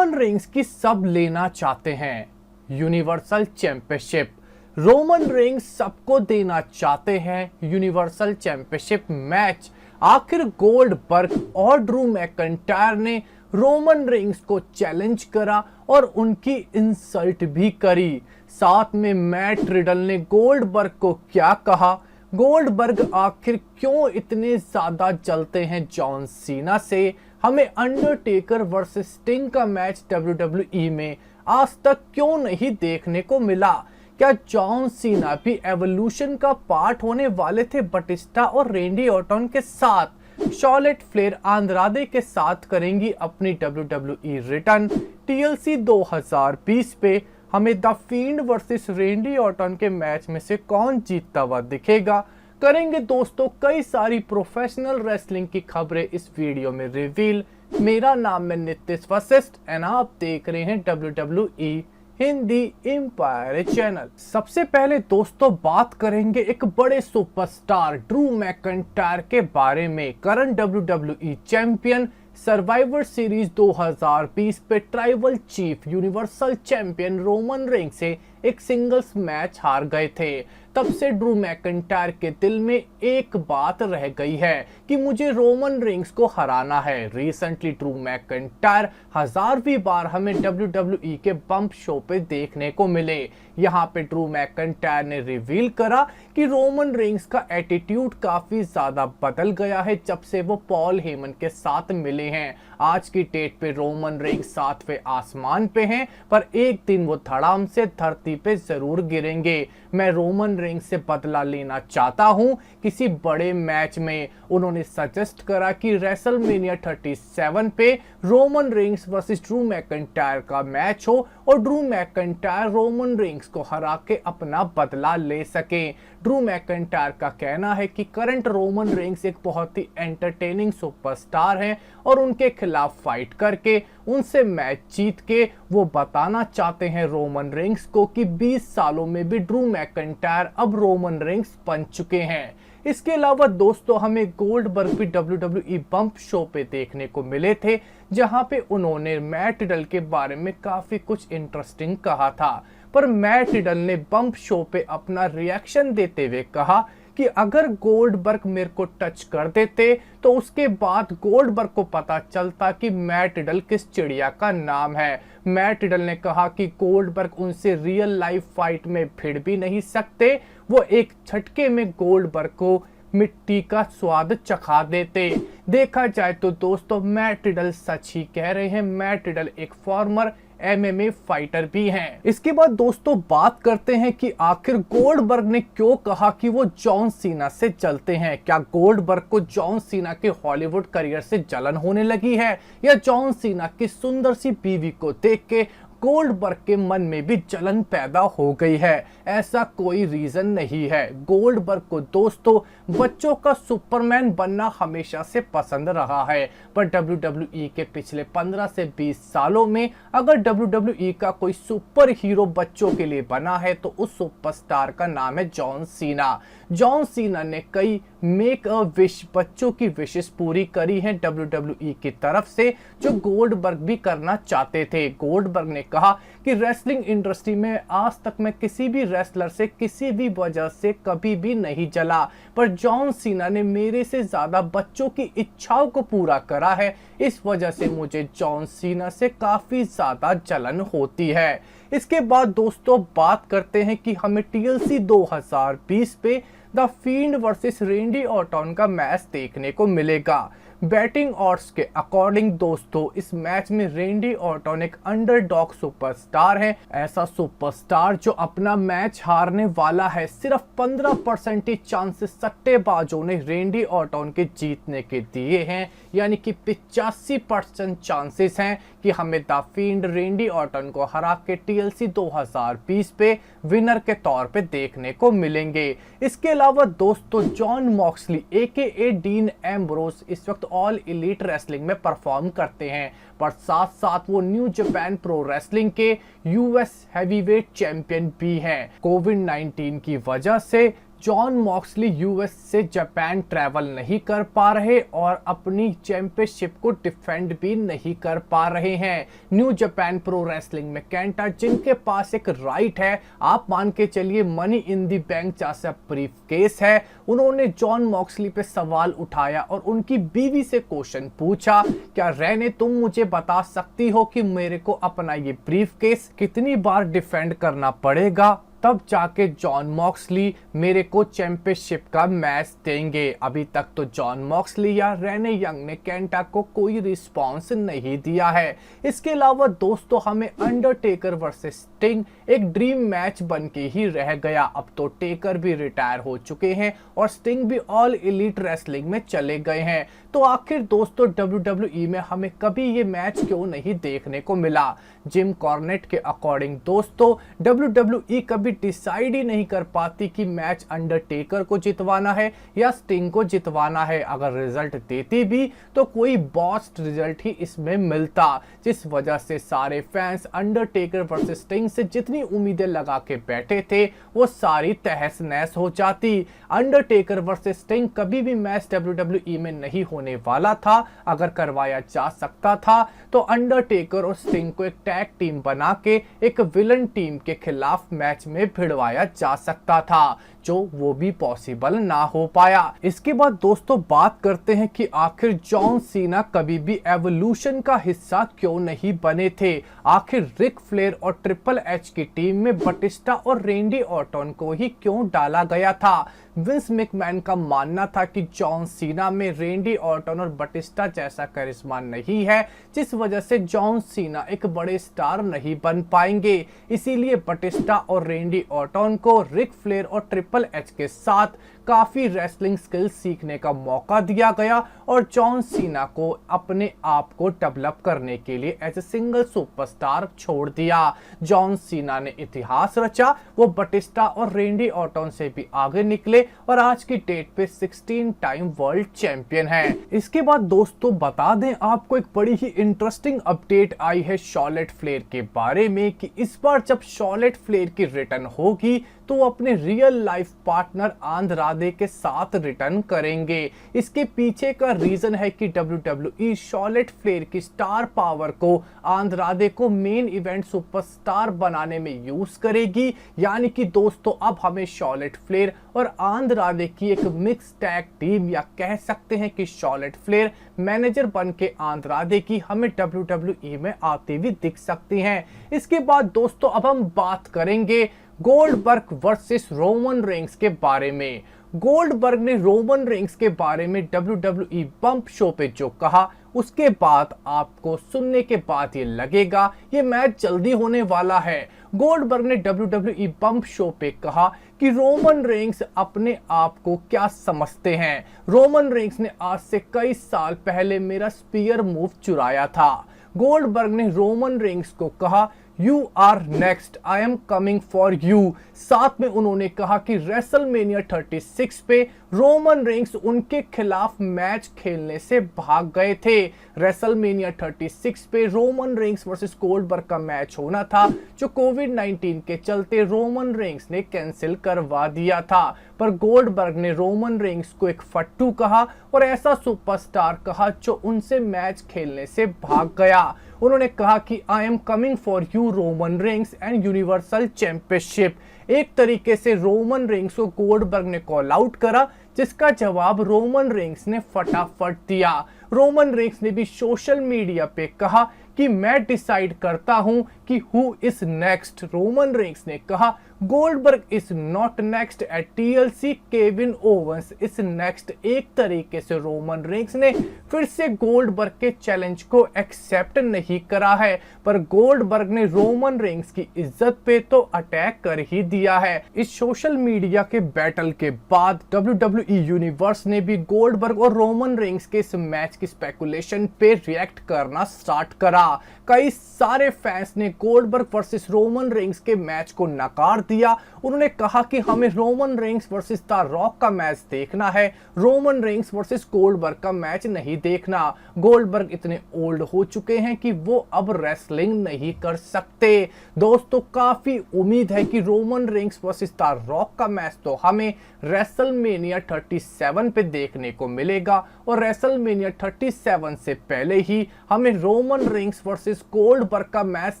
Roman Reigns की सब लेना चाहते हैं, यूनिवर्सल चैंपियनशिप। रोमन रेंस सबको देना चाहते हैं यूनिवर्सल चैंपियनशिप मैच। आखिर गोल्डबर्ग और ड्रू मैकइंटायर ने रोमन रेंस को चैलेंज करा और उनकी इंसल्ट भी करी। साथ में मैट रिडल ने गोल्डबर्ग को क्या कहा, गोल्डबर्ग आखिर क्यों इतने ज्यादा जलते हैं जॉन सीना से, हमें अंडरटेकर वर्सेस स्टिंग का मैच WWE में आज तक क्यों नहीं देखने को मिला, क्या जॉन सीना भी एवोल्यूशन का पार्ट होने वाले थे बटिस्टा और रेंडी ऑर्टन के साथ, शॉर्लेट फ्लेयर आंद्रादे के साथ करेंगी अपनी WWE रिटर्न। TLC 2020 पे हमें द फील्ड वर्सेस रेंडी ऑर्टन के मैच में से कौन जीतता हुआ दिखेगा, करेंगे दोस्तों कई सारी प्रोफेशनल रेसलिंग की खबरें इस वीडियो में रिवील। मेरा नाम है नितिश वशिष्ठ एंड आप देख रहे हैं WWE हिंदी एम्पायर चैनल। सबसे पहले दोस्तों बात करेंगे एक बड़े सुपरस्टार ड्रू मैकइंटायर के बारे में। Current WWE champion, survivor series 2020 पे tribal chief universal champion Roman Reigns से एक सिंगल्स मैच हार गए थे। तब से ड्रू मैकइंटायर के दिल में एक बात रह गई है कि मुझे रोमन रेंस को हराना है। रिसेंटली ड्रू मैकइंटायर 1000वीं बार हमें WWE के बम्प शो पे देखने को मिले। यहाँ पे ड्रू मैकइंटायर ने रिवील करा कि रोमन रेंस का एटीट्यूड काफी ज्यादा बदल गया है जब से वो पॉल हेमन के साथ मिले हैं। आज की डेट पे रोमन रेंस 7वें आसमान पे हैं, पर एक दिन वो धड़ाम से धरती पे जरूर गिरेंगे। मैं रोमन रेंस से बदला लेना चाहता हूं किसी बड़े मैच में। उन्होंने सजेस्ट करा कि रेसलमेनिया 37 पे Roman Reigns versus Drew McIntyre का मैच हो और ड्रू मैकइंटायर रोमन रेंस को हरा के अपना बदला ले सके। ड्रू मैकइंटायर का कहना है कि करंट रोमन रेंस एक बहुत ही एंटरटेनिंग सुपरस्टार हैं और उनके खिलाफ फाइट करके उनसे मैच जीत के वो बताना चाहते हैं रोमन रेंस को कि 20 सालों में भी ड्रू मैकइंटायर अब रोमन रेंस बन चुके हैं। इसके अलावा दोस्तों हमें गोल्डबर्ग भी WWE बम्प शो पे देखने को मिले थे, जहां पे उन्होंने मैट रिडल के बारे में काफी कुछ इंटरेस्टिंग कहा था। पर मैट रिडल ने बम्प शो पे अपना रिएक्शन देते हुए कहा कि अगर गोल्डबर्ग मेरे को टच कर देते तो उसके बाद गोल्डबर्ग को पता चलता कि मैट रिडल किस चिड़िया का नाम है। मैट रिडल ने कहा कि गोल्डबर्ग उनसे रियल लाइफ फाइट में भिड़ भी नहीं सकते, वो एक झटके में गोल्डबर्ग को मिट्टी का स्वाद चखा देते। देखा जाए तो दोस्तों मैट रिडल सच ही कह रहे हैं। मैट रिडल एक फॉर्मर MMA फाइटर भी हैं। इसके बाद दोस्तों बात करते हैं कि आखिर गोल्डबर्ग ने क्यों कहा कि वो जॉन सीना से जलते हैं। क्या गोल्डबर्ग को जॉन सीना के हॉलीवुड करियर से जलन होने लगी है, या जॉन सीना की सुंदर सी बीवी को देख के गोल्डबर्ग के मन में भी जलन पैदा हो गई है? ऐसा कोई रीजन नहीं है। गोल्डबर्ग को दोस्तों बच्चों का सुपरमैन बनना हमेशा से पसंद रहा है, पर WWE के पिछले 15 से 20 सालों में अगर WWE का कोई सुपर हीरो बच्चों के लिए बना है तो उस सुपरस्टार का नाम है जॉन सीना। जॉन सीना ने कई मेक अ विश बच्चों की विशेष पूरी करी है WWE की तरफ से, जो गोल्डबर्ग भी करना चाहते थे। गोल्डबर्ग ने कहा कि रेसलिंग इंडस्ट्री में आज तक मैं किसी भी रेसलर से किसी भी वजह से कभी भी नहीं जला, पर जॉन सीना ने मेरे से ज्यादा बच्चों की इच्छाओं को पूरा करा है, इस वजह से मुझे जॉन सीना से काफी ज्यादा जलन होती है। इसके बाद दोस्तों बात करते हैं कि हमें TLC 2020 पे द फील्ड वर्सेस रेंडी ऑर्टन का मैच देखने को मिलेगा। बैटिंग ऑड्स के अकॉर्डिंग दोस्तों इस मैच में रेंडी ऑर्टन एक अंडरडॉग सुपरस्टार है। ऐसा सुपरस्टार जो अपना मैच हारने वाला है। सिर्फ 15% ही चांसेस सट्टेबाजों ने रेंडी ऑर्टन के जीतने के दिए हैं, यानी कि 85% चांसेस हैं कि हमें द फील्ड रेंडी ऑर्टन को हरा के TLC 2020 पे विनर के तौर पे देखने को मिलेंगे। इसके अलावा दोस्तों John Moxley AKA dean Ambrose इस वक्त ऑल एलीट रेसलिंग में परफॉर्म करते हैं, पर साथ साथ वो न्यू जापान प्रो रेसलिंग के US हैवीवेट चैंपियन भी हैं। कोविड-19 की वजह से जॉन मॉक्सली यूएस से जापान ट्रैवल नहीं कर पा रहे और अपनी चैंपियनशिप को डिफेंड भी नहीं कर पा रहे हैं। न्यू जापान प्रो रेसलिंग में केंटा, जिनके पास एक राइट है, आप मान के चलिए मनी इन दी बैंक जैसा ब्रीफ केस है, उन्होंने जॉन मॉक्सली पे सवाल उठाया और उनकी बीवी से क्वेश्चन पूछा, क्या रेने तुम मुझे बता सकती हो कि मेरे को अपना ये ब्रीफ केस कितनी बार डिफेंड करना पड़ेगा, तब जाके जॉन मॉक्सली मेरे को चैंपियनशिप का मैच देंगे। अभी तक तो जॉन मॉक्सली या रेने यंग ने केंटा को कोई रिस्पांस नहीं दिया है। इसके अलावा दोस्तों हमें अंडरटेकर वर्सेस स्टिंग एक ड्रीम मैच बन के ही रह गया। अब तो टेकर भी रिटायर हो चुके हैं और स्टिंग भी ऑल एलीट रेसलिंग में चले गए हैं। तो आखिर दोस्तों WWE में हमें कभी ये मैच क्यों नहीं देखने को मिला? जिम कॉर्नेट के अकॉर्डिंग दोस्तों WWE कभी डिसाइड ही नहीं कर पाती कि मैच अंडरटेकर को जितवाना है या स्टिंग को जितवाना है। अगर रिजल्ट देती भी तो कोई बॉस्ट रिजल्ट ही इसमें मिलता, जिस वजह से सारे फैंस अंडरटेकर वर्सेस स्टिंग से जितनी उम्मीदें लगा के बैठे थे वो सारी तहस नहस हो जाती। अंडरटेकर वर्सेस स्टिंग कभी भी मैच WWE में नहीं होने वाला था। अगर करवाया जा सकता था तो अंडरटेकर और स्टिंग को एक टैग टीम बना के एक विलन टीम के खिलाफ मैच में भिड़वाया जा सकता था, जो वो भी पॉसिबल ना हो पाया। इसके बाद दोस्तों बात करते हैं कि आखिर जॉन सीना कभी भी एवोल्यूशन का हिस्सा क्यों नहीं बने थे। आखिर रिक फ्लेयर और ट्रिपल एच की टीम में बटिस्टा और रेंडी ऑर्टन को ही क्यों डाला गया था? विंस मैकमैन का मानना था कि जॉन सीना में रेंडी ऑर्टन और बटिस्टा जैसा करिश्मा नहीं है, जिस वजह से जॉन सीना एक बड़े स्टार नहीं बन पाएंगे। इसीलिए बटिस्टा और रेंडी ऑर्टन को रिक फ्लेयर और ट्रिपल एच के साथ काफी रेसलिंग स्किल्स सीखने का मौका दिया गया और जॉन सीना को अपने आप को डेवलप करने के लिए एज ए सिंगल सुपरस्टार छोड़ दिया। जॉन सीना ने इतिहास रचा, वो बटिस्टा और रेंडी ऑर्टन से भी आगे निकले और आज की डेट पे 16 टाइम वर्ल्ड चैंपियन है। इसके बाद दोस्तों बता दें आपको एक बड़ी ही इंटरेस्टिंग अपडेट आई है शॉर्लेट फ्लेयर के बारे में कि इस बार जब शॉर्लेट फ्लेयर की रिटर्न होगी तो वो अपने रियल लाइफ पार्टनर आंद्रादे के साथ रिटर्न करेंगे। इसके पीछे का रीजन है कि WWE शॉर्लेट फ्लेयर की स्टार पावर को आंद्रादे को मेन इवेंट सुपरस्टार बनाने में यूज करेगी। यानी कि दोस्तों अब हमें शॉर्लेट फ्लेयर और आंद्रादे की एक मिक्स टैग टीम, या कह सकते हैं कि शॉर्लेट फ्लेयर मैनेजर बन के आंद्रादे की हमें WWE में आती हुई दिख सकती हैं। इसके बाद दोस्तों अब हम बात करेंगे गोल्डबर्ग वर्सेस रोमन रेंस के बारे में। गोल्डबर्ग ने रोमन रेंस के बारे में WWE बम्प शो पे जो कहा, उसके बाद आपको सुनने के बाद ये लगेगा ये मैच जल्दी होने वाला है। गोल्डबर्ग ने WWE बम्प शो पे कहा कि रोमन रेंस अपने आप को क्या समझते हैं। रोमन रेंस ने आज से कई साल पहले मेरा स्पीयर मूव चुराया था। गोल्डबर्ग ने रोमन रेंस को कहा You are next, I am coming for you। साथ में उन्होंने कहा कि रेसलमेनिया 36 पे रोमन रेंस उनके खिलाफ मैच खेलने से भाग गए थे। रेसलमेनिया 36 पे रोमन रेंस वर्सेस गोल्डबर्ग का मैच होना था, जो कोविड-19 के चलते रोमन रेंस ने कैंसिल करवा दिया था। पर गोल्डबर्ग ने रोमन रेंस को एक फट्टू कहा और ऐसा सुपरस्टार कहा जो उनसे मैच खेलने से भाग गया। उन्होंने कहा कि I am coming for you Roman Reigns and universal championship. एक तरीके से रोमन रेंस को गोल्डबर्ग ने कॉल आउट करा, जिसका जवाब रोमन रेंस ने फटाफट दिया। रोमन रेंस ने भी सोशल मीडिया पे कहा कि मैं डिसाइड करता हूं कि who is next. Roman Reigns ने कहा Goldberg is not next at TLC, Kevin Owens is next. एक तरीके से रोमन रेंस ने फिर से गोल्डबर्ग के चैलेंज को एक्सेप्ट नहीं करा है, पर गोल्डबर्ग ने रोमन रेंस की इज्जत पे तो अटैक कर ही दिया है। इस सोशल मीडिया के बैटल के बाद WWE यूनिवर्स ने भी गोल्डबर्ग और रोमन रेंस के इस मैच की स्पेकुलेशन पे रिएक्ट करना स्टार्ट करा। कई सारे फैंस ने गोल्डबर्ग वर्सेस रोमन रेंस के मैच को नकार दिया। उन्होंने कहा कि हमें Roman Reigns versus the rock का मैच देखना है, रोमन रेंस वर्सेस गोल्डबर्ग का मैच नहीं देखना। गोल्डबर्ग इतने ओल्ड हो चुके हैं कि वो अब रेसलिंग नहीं कर सकते। दोस्तों काफी उम्मीद है कि Roman Reigns versus the rock का मैच तो हमें रेसलमेनिया 37 पे देखने को मिलेगा और रेसलमेनिया 37 से पहले ही हमें रोमन रेंस वर्सेस गोल्डबर्ग का मैच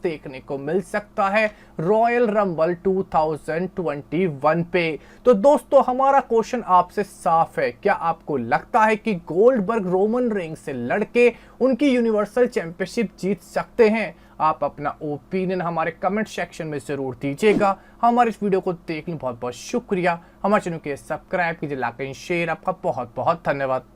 देखने को मिल सकता है रॉयल रंबल 2021 पे। तो दोस्तों हमारा क्वेश्चन आपसे साफ है, क्या आपको लगता है कि गोल्डबर्ग रोमन रेंस से लड़के उनकी यूनिवर्सल चैंपियनशिप जीत सकते हैं? आप अपना ओपिनियन हमारे कमेंट सेक्शन में जरूर दीजिएगा। हमारे इस वीडियो को देखने बहुत बहुत शुक्रिया। हमारे चैनल को सब्सक्राइब कीजिए, लाइक एंड शेयर। आपका बहुत बहुत धन्यवाद।